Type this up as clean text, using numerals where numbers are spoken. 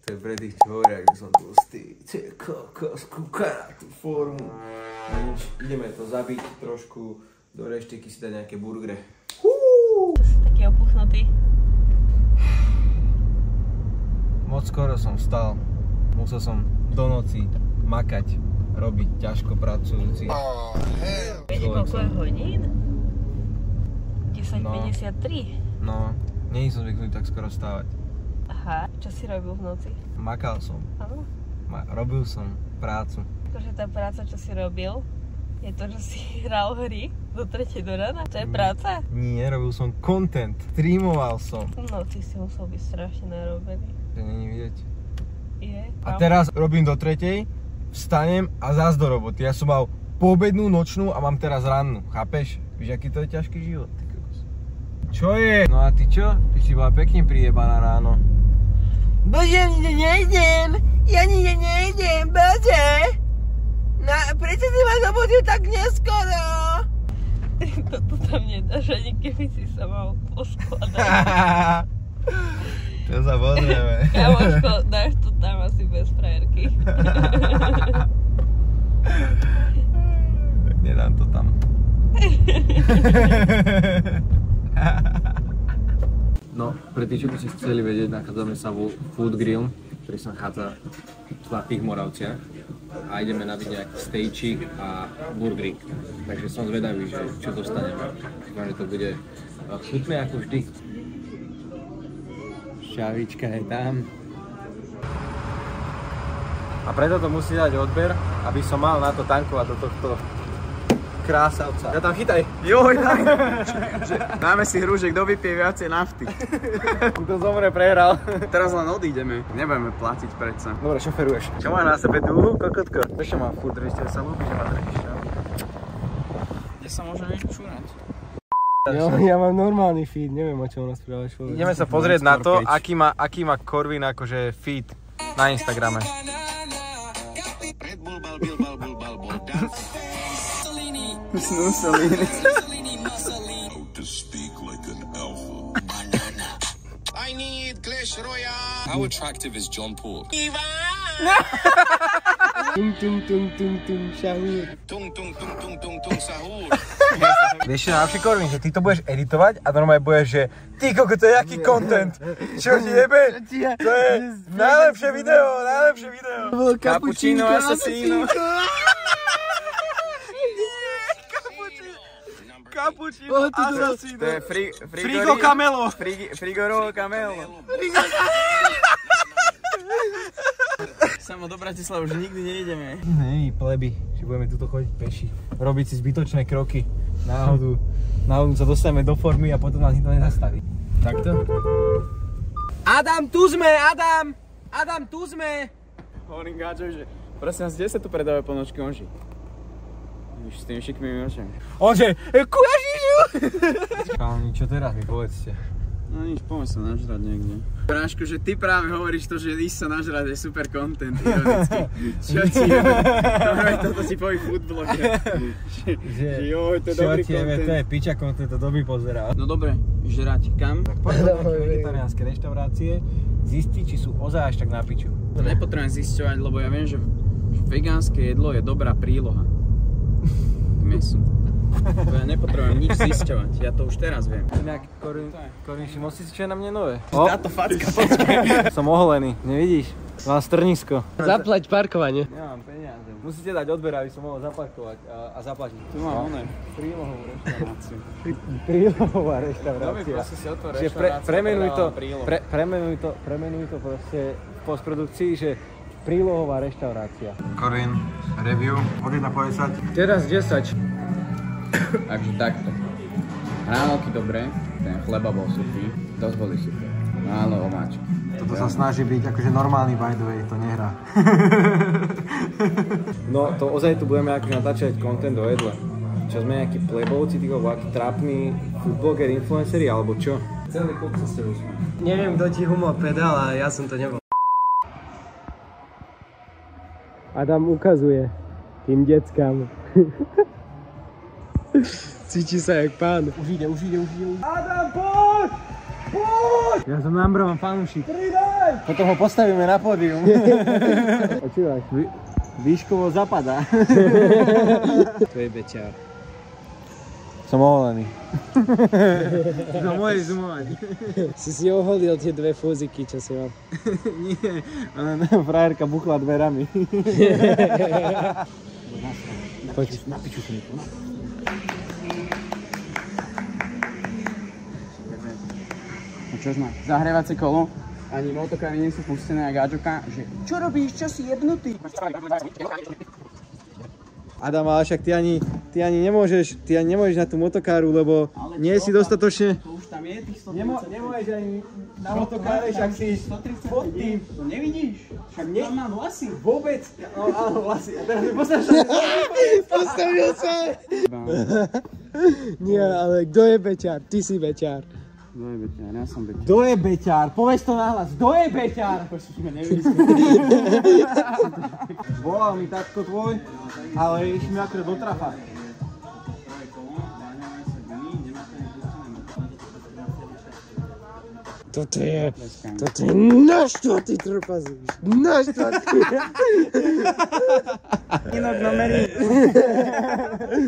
To je pre tých, čo hovoria, že som tlstý. Ty kokos, kúka na tú formu. No nič, ideme to zabiť trošku, do reštiky si dať nejaké burgery. To si taký opuchnutý. Moc skoro som vstal. Musel som do noci makať, robiť ťažko pracujúci. Viete, koľko je hodín? 10:53. No, nie som zvyknutý tak skoro vstávať. Aha, čo si robil v noci? Makal som. Áno. Robil som prácu. Akože tá práca, čo si robil, je to, že si hral hry do 3 do rána? To je práca? Nie, robil som content. Streamoval som. No, ty si musel byť strašne narobený. To není vidieť. Je? A teraz robím do 3, vstanem a zás do roboty. Ja som mal poobednú, nočnú a mám teraz rannú. Chápeš? Víš, aký to je ťažký život? Čo je? No a ty čo? Ty si bola pekne prijebaná ráno. Bože, nejdem! Ja nikde nejdem, bože! Prečo si ma zobudil tak neskoro? Toto tam nedáš, ani keby si sa mal poskladať. To sa pozrieme. Kamoško, dáš to tam asi bez frajerky. Nedám to tam. No, pre tých, čo by ste chceli vedieť, nachádzame sa vo Food Grill, ktorý sa nachádza v Zlatých Moravciach a ideme nabiť nejaký stejčík a burgerík. Takže som zvedavý, že čo dostaneme. Dúfam, že to bude chutné ako vždy. Šavička je tam. A preto to musí dať odber, aby som mal na to tankovať do tohto krásavca. Ja tam chytaj! Joj, daj! Dáme si hru, že kto vypije viacej nafty. Kto zomre, prehral. Teraz len odídeme. Nebudeme platiť predsa. Dobre, šoferuješ. Čo má na sebe dúhu, kokotko? Prečo má furt rešte, sa ľúbi, že má trešišťa? Ja sa môžem vyčúrať. Ja mám normálny feed, neviem, o čom rozprávaš. Ideme sa pozrieť na to, aký má Korvin akože feed na Instagrame. Red Bull, bal, dance. Mussolini. To speak like an alpha. I need Clash Royale. How attractive is John Paul? Tung tung tung tung tung šahúr. Tung tung tung tung tung tung sahúr. Vieš čo najlepšie, Korvin, že ty to budeš editovať a normálne budeš, že ty koko, to je aký content? Čo ti jebe? To je najlepšie video, najlepšie video. Cappuccino assassino. Cappuccino assassino. To je Frigo Camelo. Frigoro Camelo. Samo do Bratislava už nikdy nejdeme. Hej, pleby, že budeme tuto chodiť peši. Robiť si zbytočné kroky. Náhodu sa dostaneme do formy a potom nás nikto nezastaví. Takto? Adam, tu sme! Adam! Adam, tu sme! Hovorím gáčo, že prosím vás, kde sa tu predávajú ponožky onži? Už s tými šikmými očami. Onže, kujažižu! Chalani, čo teraz mi povedzte? No nič, poďme sa nažrať niekde. Bráško, že ty práve hovoríš to, že ísť sa nažrať je super content, ironicky. Čo ti je? Toto si povie foodbloger. Že joj, to je dobrý content. To je piča content, to doby pozerá. No dobre, žrať kam? Poďme do nejaké vegetariánske reštaurácie, zistiť, či sú ozaj až tak na piču. To nepotrebujem zisťovať, lebo ja viem, že vegánske jedlo je dobrá príloha k mesu. Ja nepotrebujem nič zisťovať, ja to už teraz viem. Inak, Korvin, všimol si čo je na mne nové? Táto facka, počkaj. Som oholený, nevidíš? Mám strnisko. Zaplať parkovanie. Nemám peniaze. Musíte dať odber, aby som mohol zaparkovať a zaplatiť. Tu mám oné. Prílohovú reštauráciu. Prílohová reštaurácia. Prosím si otvor Čiže reštauráciu, premenuj to proste v postprodukcii, že prílohová reštaurácia. Korvin, review od 1 po 10. Teraz 10. Takže takto. Hranolky dobré, ten chleba bol suchý, dosť boli suché. Málo omáčky. Toto sa snaží byť akože normálny, by the way, to nehrá. No to ozaj tu budeme akože natáčať content o jedle. Čo sme nejakí plebovci, tí akí trápni foodbloger, influenceri, alebo čo? Celý klub sa s tebou smie. Neviem, kto ti humor predal, ale ja som to nebol. Adam ukazuje tým deckám. Cíti sa jak pán. Už ide. Adam, poď! Ja som number one fanúšik. Potom ho postavíme na pódium. Počúvaj. Výškovo zapadá. To je beťar. Som oholený. No môžeš zoomovať. Si oholil tie dve fúziky, čo si mal. Nie, ona frajerka buchla dverami. Poď. No čož máš? Zahrievacie kolo? Ani motokary nie sú pustené a gáčoka, že čo robíš, čo si jebnutý? Adam, ale však ty ani nemôžeš na tú motokáru, lebo nie si dostatočne... To už tam je tých 130. Nemôžeš ani na motokáre, však si 130 pod tým. To nevidíš? Však tam mám vlasy. Vôbec. Áno, vlasy. A teraz mi Postavil sa! Nie, ale kto je beťar? Ty si beťar. Kto je beťar? Ja som beťar. Kto je beťar? Povedz to nahlas. Kto je beťar? Volal mi tatko tvoj, ale išli mi akorát do trafa. Toto je naštvatý trpazíš. Naštvatý. Inok nomery.